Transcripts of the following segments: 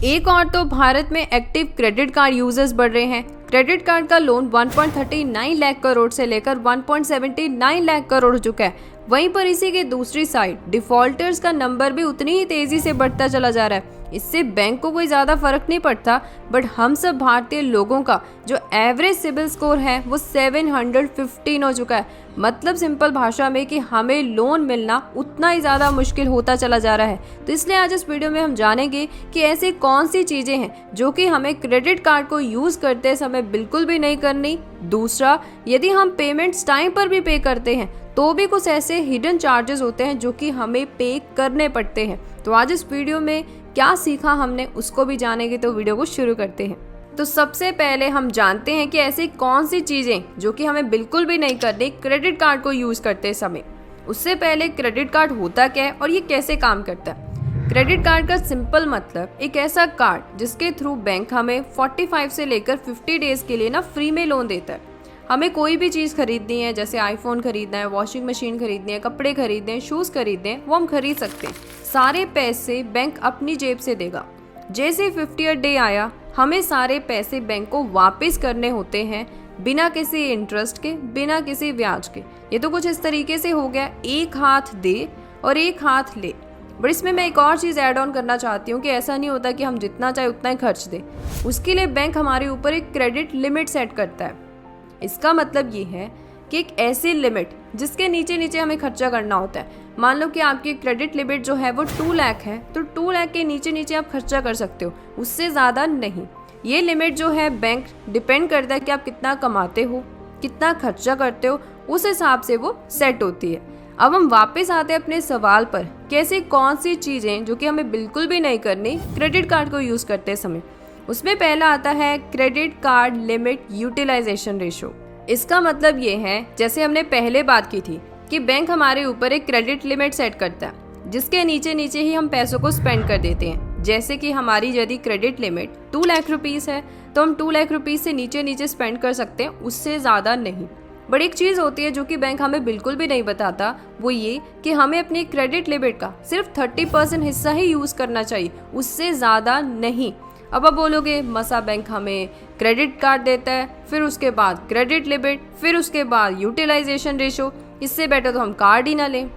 एक और तो भारत में एक्टिव क्रेडिट कार्ड यूजर्स बढ़ रहे हैं। क्रेडिट कार्ड का लोन 1.39 लाख करोड़ से लेकर 1.79 लाख करोड़ हो चुका है। वहीं पर इसी के दूसरी साइड डिफॉल्टर्स का नंबर भी उतनी ही तेजी से बढ़ता चला जा रहा है। इससे बैंक को कोई ज़्यादा फर्क नहीं पड़ता, बट हम सब भारतीय लोगों का जो एवरेज सिबिल स्कोर है वो 715 हो चुका है। मतलब सिंपल भाषा में कि हमें लोन मिलना उतना ही ज़्यादा मुश्किल होता चला जा रहा है। तो इसलिए आज इस वीडियो में हम जानेंगे कि ऐसी कौन सी चीज़ें हैं जो कि हमें क्रेडिट कार्ड को यूज़ करते समय बिल्कुल भी नहीं करनी। दूसरा, यदि हम पेमेंट्स टाइम पर भी पे करते हैं तो भी कुछ ऐसे हिडन चार्जेस होते हैं जो कि हमें पे करने पड़ते हैं। तो आज इस वीडियो में क्या सीखा हमने उसको भी जानेंगे, तो वीडियो को शुरू करते हैं। तो सबसे पहले हम जानते हैं कि ऐसी कौन सी चीज़ें जो कि हमें बिल्कुल भी नहीं करनी क्रेडिट कार्ड को यूज़ करते समय। उससे पहले क्रेडिट कार्ड होता क्या है और ये कैसे काम करता है। क्रेडिट कार्ड का सिंपल मतलब एक ऐसा कार्ड जिसके थ्रू बैंक हमें 45 से लेकर 50 डेज के लिए ना फ्री में लोन देता है। हमें कोई भी चीज़ खरीदनी है, जैसे आईफोन खरीदना है, वॉशिंग मशीन खरीदनी है, कपड़े खरीदने हैं, शूज़ खरीदने हैं, वो हम खरीद सकते हैं। सारे पैसे बैंक अपनी जेब से देगा। जैसे 50th डे आया, हमें सारे पैसे बैंक को वापस करने होते हैं बिना किसी इंटरेस्ट के, बिना किसी ब्याज के। ये तो कुछ इस तरीके से हो गया, एक हाथ दे और एक हाथ ले। बट इसमें मैं एक और चीज़ ऐड ऑन करना चाहती हूँ कि ऐसा नहीं होता कि हम जितना चाहे उतना ही खर्च दें। उसके लिए बैंक हमारे ऊपर एक क्रेडिट लिमिट सेट करता है। इसका मतलब ये है कि एक ऐसी लिमिट जिसके नीचे नीचे हमें खर्चा करना होता है। मान लो कि आपकी क्रेडिट लिमिट जो है वो 2 लाख है, तो 2 लाख के नीचे नीचे आप खर्चा कर सकते हो, उससे ज़्यादा नहीं। ये लिमिट जो है बैंक डिपेंड करता है कि आप कितना कमाते हो, कितना खर्चा करते हो, उस हिसाब से वो सेट होती है। अब हम वापस आते हैं अपने सवाल पर, कैसी कौन सी चीज़ें जो कि हमें बिल्कुल भी नहीं करनी क्रेडिट कार्ड को यूज़ करते समय। उसमें पहला आता है credit card limit utilisation ratio. इसका मतलब ये है, जैसे हमने पहले बात की थी कि बैंक हमारे ऊपर एक क्रेडिट लिमिट सेट करता है जिसके नीचे नीचे ही हम पैसों को स्पेंड कर देते हैं। जैसे कि हमारी यदि क्रेडिट लिमिट 2 लाख रुपीज़ है तो हम 2 लाख रुपीज़ से नीचे नीचे स्पेंड कर सकते हैं, उससे ज़्यादा नहीं। बट एक चीज़ होती है जो कि बैंक हमें बिल्कुल भी नहीं बताता, वो ये कि हमें अपनी क्रेडिट लिमिट का सिर्फ 30% हिस्सा ही यूज़ करना चाहिए, उससे ज़्यादा नहीं। अब आप बोलोगे मसा बैंक हमें क्रेडिट कार्ड देता है, फिर उसके बाद क्रेडिट लिमिट, फिर उसके बाद यूटिलाइजेशन रेशो, इससे बेटर तो हम कार्ड ही ना लें।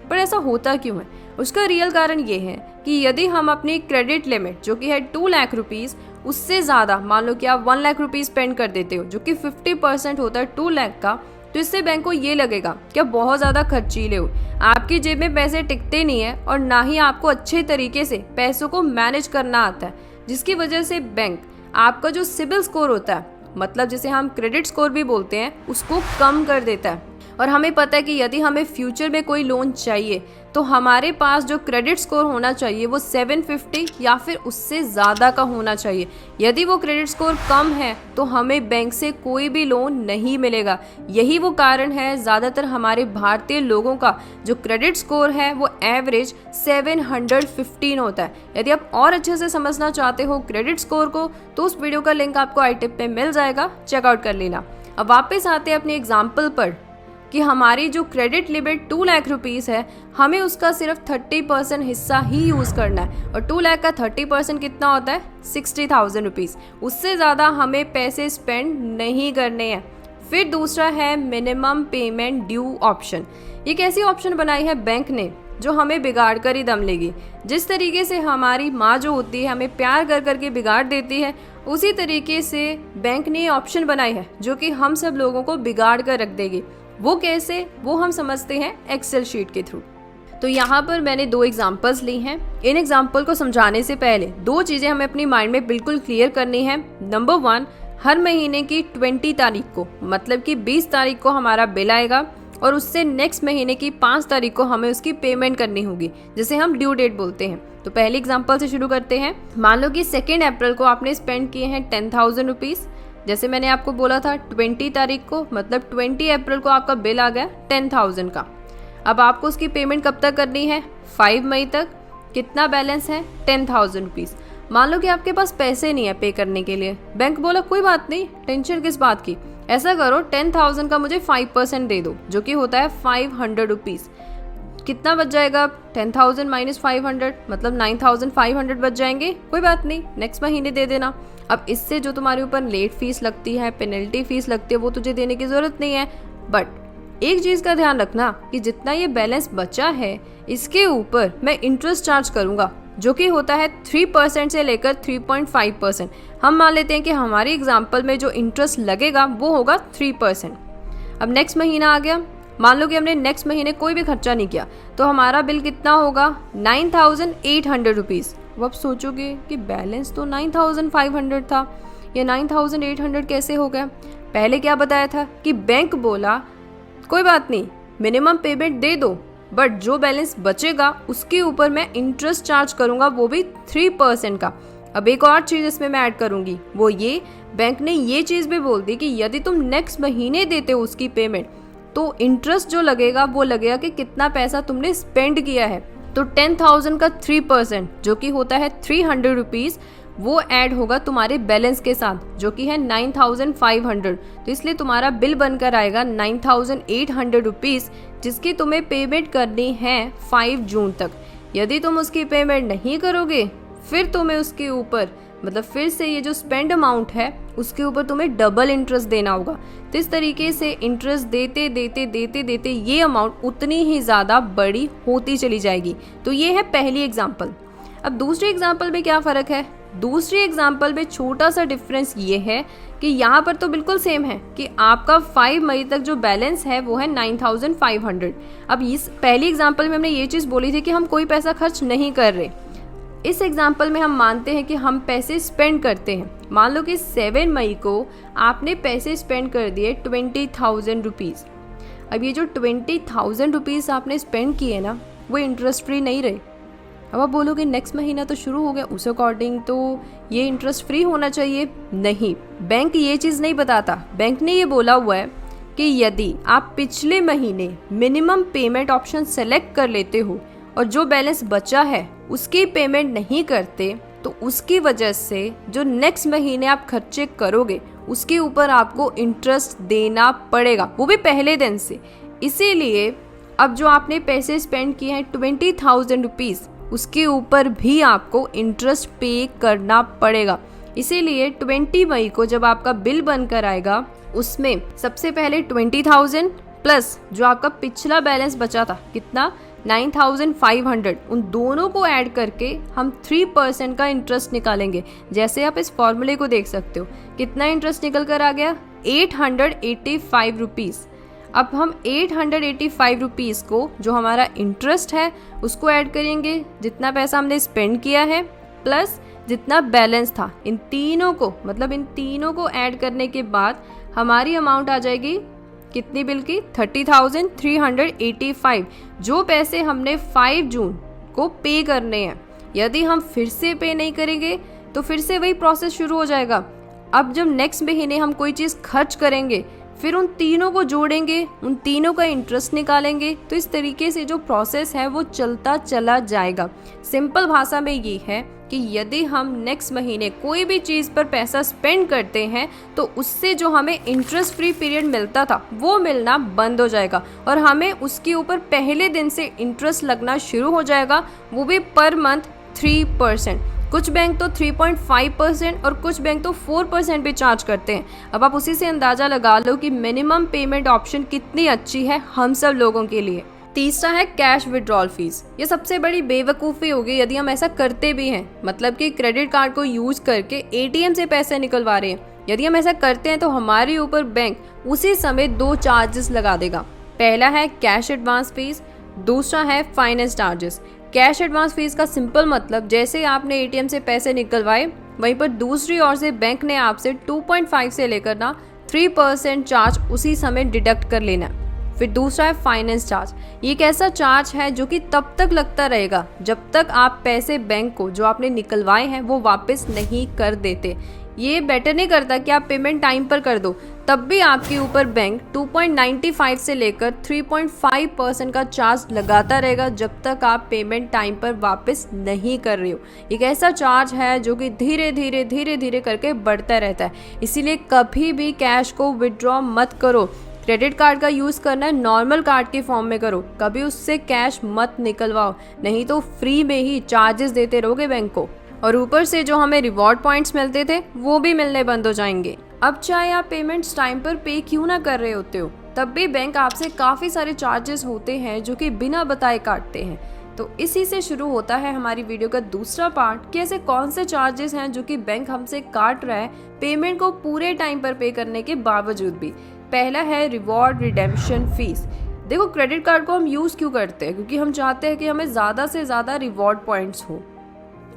पर ऐसा होता क्यों है? उसका रियल कारण ये है कि यदि हम अपनी क्रेडिट लिमिट जो कि है 2 लाख रुपीज़, उससे ज़्यादा मान लो कि आप 1 लाख रुपीज़ स्पेंड कर देते हो जो कि 50% होता है 2 लाख का, तो इससे बैंक को ये लगेगा कि आप बहुत ज़्यादा खर्चीले हो, आपकी जेब में पैसे टिकते नहीं है और ना ही आपको अच्छे तरीके से पैसों को मैनेज करना आता है, जिसकी वजह से बैंक आपका जो सिबिल स्कोर होता है, मतलब जिसे हम क्रेडिट स्कोर भी बोलते हैं, उसको कम कर देता है। और हमें पता है कि यदि हमें फ्यूचर में कोई लोन चाहिए तो हमारे पास जो क्रेडिट स्कोर होना चाहिए वो 750 या फिर उससे ज़्यादा का होना चाहिए। यदि वो क्रेडिट स्कोर कम है तो हमें बैंक से कोई भी लोन नहीं मिलेगा। यही वो कारण है ज़्यादातर हमारे भारतीय लोगों का जो क्रेडिट स्कोर है वो एवरेज 715 होता है। यदि आप और अच्छे से समझना चाहते हो क्रेडिट स्कोर को तो उस वीडियो का लिंक आपको आई टिप में मिल जाएगा, चेकआउट कर लेना। अब वापस आते हैं अपने एग्जाम्पल पर कि हमारी जो क्रेडिट लिमिट 2 लाख रुपीज़ है, हमें उसका सिर्फ 30% हिस्सा ही यूज़ करना है। और 2 लाख का 30% कितना होता है? 60,000 रुपीज़। उससे ज़्यादा हमें पैसे स्पेंड नहीं करने हैं। फिर दूसरा है मिनिमम पेमेंट ड्यू ऑप्शन। ये कैसी ऑप्शन बनाई है बैंक ने जो हमें बिगाड़ कर ही दम लेगी। जिस तरीके से हमारी माँ जो होती है हमें प्यार कर करके बिगाड़ देती है, उसी तरीके से बैंक ने ये ऑप्शन बनाई है जो कि हम सब लोगों को बिगाड़ कर रख देगी। वो कैसे, वो हम समझते हैं एक्सेल शीट के थ्रू। तो यहाँ पर मैंने 2 एग्जांपल्स ली हैं। इन एग्जांपल को समझाने से पहले 2 चीज़ें हमें अपनी माइंड में बिल्कुल क्लियर करनी है। नंबर 1, हर महीने की 20 तारीख को, मतलब कि 20 तारीख को हमारा बिल आएगा और उससे नेक्स्ट महीने की 5 तारीख को हमें उसकी पेमेंट करनी होगी, जिसे हम ड्यू डेट बोलते हैं। तो पहले एग्जाम्पल से शुरू करते हैं। मान लो कि 2 अप्रैल को आपने स्पेंड किए हैं 10,000 रुपीज़। जैसे मैंने आपको बोला था 20 तारीख को, मतलब 20 अप्रैल को आपका बिल आ गया 10,000 का। अब आपको उसकी पेमेंट कब तक करनी है? 5 मई तक। कितना बैलेंस है? 10,000 रुपीज़। मान लो कि आपके पास पैसे नहीं है पे करने के लिए। बैंक बोला कोई बात नहीं, टेंशन किस बात की, ऐसा करो 10,000 का मुझे 5% दे दो, जो कि होता है 500 रुपीज़। कितना बच जाएगा? 10,000 माइनस 500 मतलब 9,500 बच जाएंगे। कोई बात नहीं, नेक्स्ट महीने दे देना। अब इससे जो तुम्हारे ऊपर लेट फीस लगती है, पेनल्टी फीस लगती है, वो तुझे देने की ज़रूरत नहीं है। बट एक चीज़ का ध्यान रखना कि जितना ये बैलेंस बचा है इसके ऊपर मैं इंटरेस्ट चार्ज करूँगा, जो कि होता है 3% से लेकर 3.5%। हम मान लेते हैं कि हमारे एग्जाम्पल में जो इंटरेस्ट लगेगा वो होगा 3%। अब नेक्स्ट महीना आ गया, मान लो कि हमने नेक्स्ट महीने कोई भी खर्चा नहीं किया, तो हमारा बिल कितना होगा? 9,800 रुपीज़। अब आप सोचोगे कि बैलेंस तो 9,500 था, ये 9,800 कैसे हो गया? पहले क्या बताया था कि बैंक बोला कोई बात नहीं, मिनिमम पेमेंट दे दो, बट जो बैलेंस बचेगा उसके ऊपर मैं इंटरेस्ट चार्ज करूँगा, वो भी 3% का। अब एक और चीज़ इसमें मैं ऐड करूँगी, वो ये, बैंक ने ये चीज़ भी बोल दी कि यदि तुम नेक्स्ट महीने देते हो उसकी पेमेंट, तो इंटरेस्ट जो लगेगा वो लगेगा कि कितना पैसा तुमने स्पेंड किया है। तो 10,000 का 3% जो कि होता है 300 रुपीज़, वो ऐड होगा तुम्हारे बैलेंस के साथ, जो कि है 9,500। तो इसलिए तुम्हारा बिल बनकर आएगा 9,800 रुपीज़, जिसकी तुम्हें पेमेंट करनी है 5 जून तक। यदि तुम उसकी पेमेंट नहीं करोगे फिर तुम्हें उसके ऊपर मतलब फिर से ये जो स्पेंड अमाउंट है उसके ऊपर तुम्हें डबल इंटरेस्ट देना होगा। तो इस तरीके से इंटरेस्ट देते देते देते देते ये अमाउंट उतनी ही ज़्यादा बड़ी होती चली जाएगी। तो ये है पहली एग्जाम्पल। अब दूसरी एग्जाम्पल में क्या फ़र्क है? दूसरी एग्जाम्पल में छोटा सा डिफरेंस ये है कि यहाँ पर तो बिल्कुल सेम है कि आपका 5 मई तक जो बैलेंस है वो है 9,500। अब इस पहली एग्जाम्पल में हमने ये चीज़ बोली थी कि हम कोई पैसा खर्च नहीं कर रहे। इस एग्जाम्पल में हम मानते हैं कि हम पैसे स्पेंड करते हैं। मान लो कि 7 मई को आपने पैसे स्पेंड कर दिए 20,000 रुपीज़। अब ये जो 20,000 रुपीज़ आपने स्पेंड किए ना, वो इंटरेस्ट फ्री नहीं रहे। अब आप बोलोगे नेक्स्ट महीना तो शुरू हो गया, उस अकॉर्डिंग तो ये इंटरेस्ट फ्री होना चाहिए। नहीं, बैंक ये चीज़ नहीं बताता। बैंक ने ये बोला हुआ है कि यदि आप पिछले महीने मिनिमम पेमेंट ऑप्शन सेलेक्ट कर लेते हो और जो बैलेंस बचा है उसकी पेमेंट नहीं करते, तो उसकी वजह से जो नेक्स्ट महीने आप खर्चे करोगे उसके ऊपर आपको इंटरेस्ट देना पड़ेगा, वो भी पहले दिन से। इसीलिए अब जो आपने पैसे स्पेंड किए हैं 20,000 रुपीज़, उसके ऊपर भी आपको इंटरेस्ट पे करना पड़ेगा। इसीलिए 20 मई को जब आपका बिल बनकर आएगा उसमें सबसे पहले 20,000 प्लस जो आपका पिछला बैलेंस बचा था, कितना? 9,500, उन दोनों को ऐड करके हम 3% का इंटरेस्ट निकालेंगे। जैसे आप इस फॉर्मूले को देख सकते हो, कितना इंटरेस्ट निकल कर आ गया? 885 रुपीज़। अब हम 885 रुपीज़ को जो हमारा इंटरेस्ट है उसको ऐड करेंगे, जितना पैसा हमने स्पेंड किया है प्लस जितना बैलेंस था, इन तीनों को ऐड करने के बाद हमारी अमाउंट आ जाएगी कितनी बिल की? 30,385, जो पैसे हमने 5 जून को पे करने हैं। यदि हम फिर से पे नहीं करेंगे तो फिर से वही प्रोसेस शुरू हो जाएगा। अब जब नेक्स्ट महीने हम कोई चीज़ खर्च करेंगे फिर उन तीनों को जोड़ेंगे, उन तीनों का इंटरेस्ट निकालेंगे। तो इस तरीके से जो प्रोसेस है वो चलता चला जाएगा। सिंपल भाषा में ये है कि यदि हम नेक्स्ट महीने कोई भी चीज़ पर पैसा स्पेंड करते हैं तो उससे जो हमें इंटरेस्ट फ्री पीरियड मिलता था वो मिलना बंद हो जाएगा और हमें उसके ऊपर पहले दिन से इंटरेस्ट लगना शुरू हो जाएगा, वो भी पर मंथ 3%। कुछ बैंक तो 3.5% और कुछ बैंक तो 4% भी चार्ज करते हैं। अब आप उसी से अंदाज़ा लगा लो कि मिनिमम पेमेंट ऑप्शन कितनी अच्छी है हम सब लोगों के लिए। तीसरा है कैश विड्रॉल फीस। ये सबसे बड़ी बेवकूफ़ी होगी यदि हम ऐसा करते भी हैं, मतलब कि क्रेडिट कार्ड को यूज़ करके एटीएम से पैसे निकलवा रहे हैं। यदि हम ऐसा करते हैं तो हमारे ऊपर बैंक उसी समय 2 चार्जेस लगा देगा। पहला है कैश एडवांस फीस, दूसरा है finance charges. Cash advance fees का सिंपल मतलब जैसे आपने एटीएम से पैसे निकलवाए, वहीं पर दूसरी ओर से बैंक ने आपसे 2.5 से लेकर 3% चार्ज उसी समय डिडक्ट कर लेना। फिर दूसरा है फाइनेंस चार्ज। ये एक ऐसा चार्ज है जो कि तब तक लगता रहेगा जब तक आप पैसे बैंक को जो आपने निकलवाए हैं वो वापस नहीं कर देते। ये बेटर नहीं करता कि आप पेमेंट टाइम पर कर दो, तब भी आपके ऊपर बैंक 2.95 से लेकर 3.5% का चार्ज लगाता रहेगा जब तक आप पेमेंट टाइम पर वापस नहीं कर रहे हो। एक ऐसा चार्ज है जो कि धीरे धीरे करके बढ़ता रहता है। इसीलिए कभी भी कैश को विड्रॉ मत करो। क्रेडिट कार्ड का यूज़ करना है नॉर्मल कार्ड के फॉर्म में करो, कभी उससे कैश मत निकलवाओ, नहीं तो फ्री में ही चार्जेस देते रहोगे बैंक को। और ऊपर से जो हमें रिवॉर्ड पॉइंट्स मिलते थे वो भी मिलने बंद हो जाएंगे। अब चाहे आप पेमेंट्स टाइम पर पे क्यों ना कर रहे होते हो, तब भी बैंक आपसे काफ़ी सारे चार्जेस होते हैं जो कि बिना बताए काटते हैं। तो इसी से शुरू होता है हमारी वीडियो का दूसरा पार्ट कि ऐसे कौन से चार्जेस हैं जो कि बैंक हमसे काट रहा है पेमेंट को पूरे टाइम पर पे करने के बावजूद भी। पहला है रिवॉर्ड रिडेम्पशन फीस। देखो, क्रेडिट कार्ड को हम यूज़ क्यों करते हैं? क्योंकि हम चाहते हैं कि हमें ज़्यादा से ज़्यादा रिवॉर्ड पॉइंट्स हो।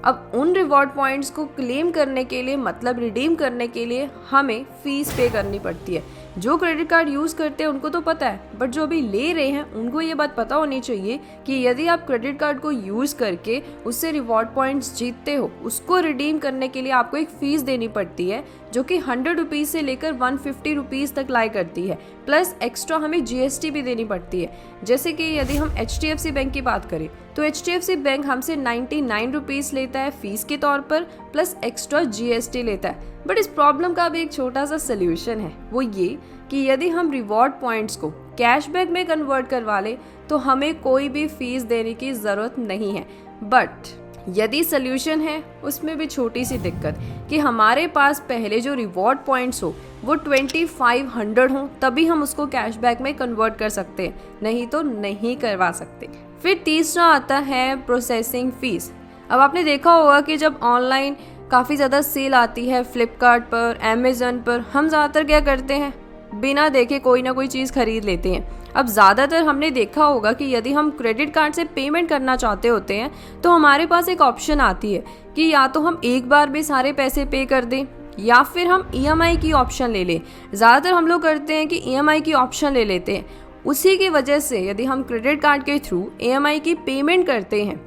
अब उन रिवॉर्ड पॉइंट्स को क्लेम करने के लिए, मतलब रिडीम करने के लिए, हमें फीस पे करनी पड़ती है। जो क्रेडिट कार्ड यूज़ करते हैं उनको तो पता है, बट जो अभी ले रहे हैं उनको ये बात पता होनी चाहिए कि यदि आप क्रेडिट कार्ड को यूज़ करके उससे रिवॉर्ड पॉइंट्स जीतते हो, उसको रिडीम करने के लिए आपको एक फ़ीस देनी पड़ती है जो कि 100 रुपीज़ से लेकर 150 रुपीज़ तक लाई करती है। प्लस एक्स्ट्रा हमें GST भी देनी पड़ती है। जैसे कि यदि हम HDFC बैंक की बात करें तो HDFC बैंक हमसे 99 रुपीज़ लेता है फ़ीस के तौर पर, प्लस एक्स्ट्रा GST लेता है। बट इस प्रॉब्लम का भी एक छोटा सा सल्यूशन है, वो ये कि यदि हम रिवॉर्ड पॉइंट्स को कैशबैक में कन्वर्ट करवा लें तो हमें कोई भी फीस देने की ज़रूरत नहीं है। बट यदि सल्यूशन है, उसमें भी छोटी सी दिक्कत कि हमारे पास पहले जो रिवॉर्ड पॉइंट्स हो वो 2500 हो, तभी हम उसको कैशबैक में कन्वर्ट कर सकते हैं, नहीं तो नहीं करवा सकते। फिर तीसरा आता है प्रोसेसिंग फ़ीस। अब आपने देखा होगा कि जब ऑनलाइन काफ़ी ज़्यादा सेल आती है फ्लिपकार्ट पर, अमेज़न पर, हम ज़्यादातर क्या करते हैं, बिना देखे कोई ना कोई चीज़ खरीद लेते हैं। अब ज़्यादातर हमने देखा होगा कि यदि हम क्रेडिट कार्ड से पेमेंट करना चाहते होते हैं तो हमारे पास एक ऑप्शन आती है कि या तो हम एक बार में सारे पैसे पे कर दें या फिर हम EMI की ऑप्शन ले लें। ज़्यादातर हम लोग करते हैं कि EMI की ऑप्शन ले लेते हैं। उसी की वजह से यदि हम क्रेडिट कार्ड के थ्रू EMI की पेमेंट करते हैं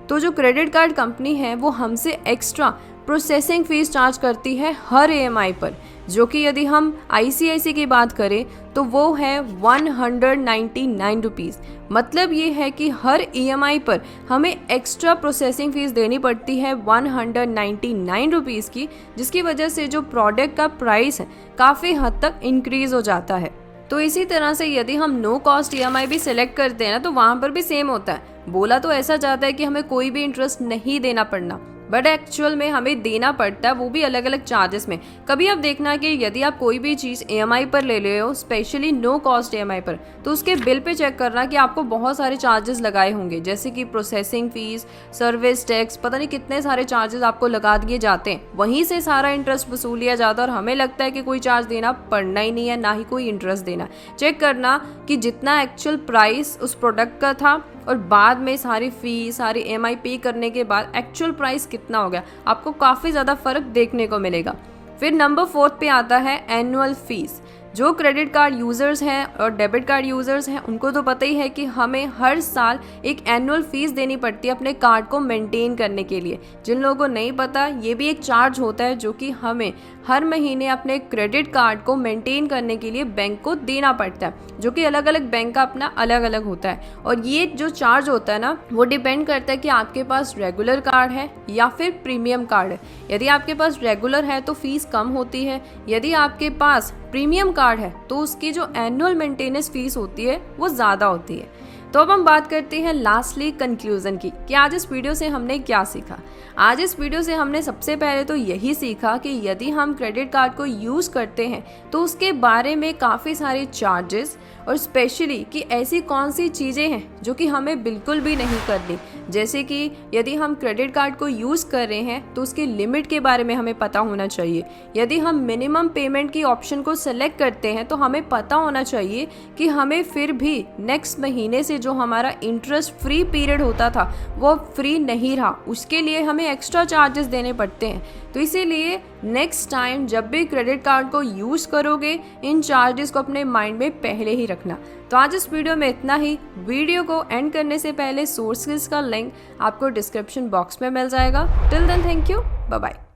तो जो क्रेडिट कार्ड कंपनी है वो हमसे एक्स्ट्रा प्रोसेसिंग फ़ीस चार्ज करती है हर EMI पर, जो कि यदि हम ICICI की बात करें तो वो है 199 रुपीज़। मतलब ये है कि हर EMI पर हमें एक्स्ट्रा प्रोसेसिंग फ़ीस देनी पड़ती है 199 रुपीज़ की, जिसकी वजह से जो प्रोडक्ट का प्राइस है काफ़ी हद तक इंक्रीज़ हो जाता है। तो इसी तरह से यदि हम नो कॉस्ट EMI भी सिलेक्ट करते हैं ना तो वहाँ पर भी सेम होता है। बोला तो ऐसा जाता है कि हमें कोई भी इंटरेस्ट नहीं देना पड़ना, बट एक्चुअल में हमें देना पड़ता है, वो भी अलग अलग चार्जेस में। कभी आप देखना कि यदि आप कोई भी चीज़ EMI पर ले रहे हो, स्पेशली नो कॉस्ट EMI पर, तो उसके बिल पे चेक करना कि आपको बहुत सारे चार्जेस लगाए होंगे, जैसे कि प्रोसेसिंग फ़ीस, सर्विस टैक्स, पता नहीं कितने सारे चार्जेस आपको लगा दिए जाते हैं। वहीं से सारा इंटरेस्ट वसूल लिया जाता है और हमें लगता है कि कोई चार्ज देना पड़ना ही नहीं है, ना ही कोई इंटरेस्ट देना। चेक करना कि जितना एक्चुअल प्राइस उस प्रोडक्ट का था और बाद में सारी फ़ी, सारी EMI पे करने के बाद एक्चुअल प्राइस कितना हो गया, आपको काफ़ी ज़्यादा फ़र्क देखने को मिलेगा। फिर नंबर 4 पे आता है एनुअल फ़ीस। जो क्रेडिट कार्ड यूज़र्स हैं और डेबिट कार्ड यूज़र्स हैं उनको तो पता ही है कि हमें हर साल एक एनुअल फ़ीस देनी पड़ती है अपने कार्ड को मेंटेन करने के लिए। जिन लोगों को नहीं पता, ये भी एक चार्ज होता है जो कि हमें हर महीने अपने क्रेडिट कार्ड को मेंटेन करने के लिए बैंक को देना पड़ता है, जो कि अलग अलग बैंक का अपना अलग अलग होता है। और ये जो चार्ज होता है ना, वो डिपेंड करता है कि आपके पास रेगुलर कार्ड है या फिर प्रीमियम कार्ड है। यदि आपके पास रेगुलर है तो फीस कम होती है, यदि आपके पास प्रीमियम कार्ड है तो उसकी जो एनुअल मेंटेनेंस फीस होती है वो ज़्यादा होती है। तो अब हम बात करते हैं लास्टली कंक्लूजन की कि आज इस वीडियो से हमने क्या सीखा। आज इस वीडियो से हमने सबसे पहले तो यही सीखा कि यदि हम क्रेडिट कार्ड को यूज़ करते हैं तो उसके बारे में काफ़ी सारे चार्जेस, और स्पेशली कि ऐसी कौन सी चीज़ें हैं जो कि हमें बिल्कुल भी नहीं करनी। जैसे कि यदि हम क्रेडिट कार्ड को यूज़ कर रहे हैं तो उसकी लिमिट के बारे में हमें पता होना चाहिए। यदि हम मिनिमम पेमेंट की ऑप्शन को सेलेक्ट करते हैं तो हमें पता होना चाहिए कि हमें फिर भी नेक्स्ट महीने से जो हमारा इंटरेस्ट फ्री पीरियड होता था वो फ्री नहीं रहा, उसके लिए हमें एक्स्ट्रा चार्जेस देने पड़ते हैं। तो इसीलिए नेक्स्ट टाइम जब भी क्रेडिट कार्ड को यूज़ करोगे, इन चार्जेस को अपने माइंड में पहले ही रखना। तो आज इस वीडियो में इतना ही। वीडियो को एंड करने से पहले सोर्सेज का लिंक आपको डिस्क्रिप्शन बॉक्स में मिल जाएगा। Till then, thank you, bye bye.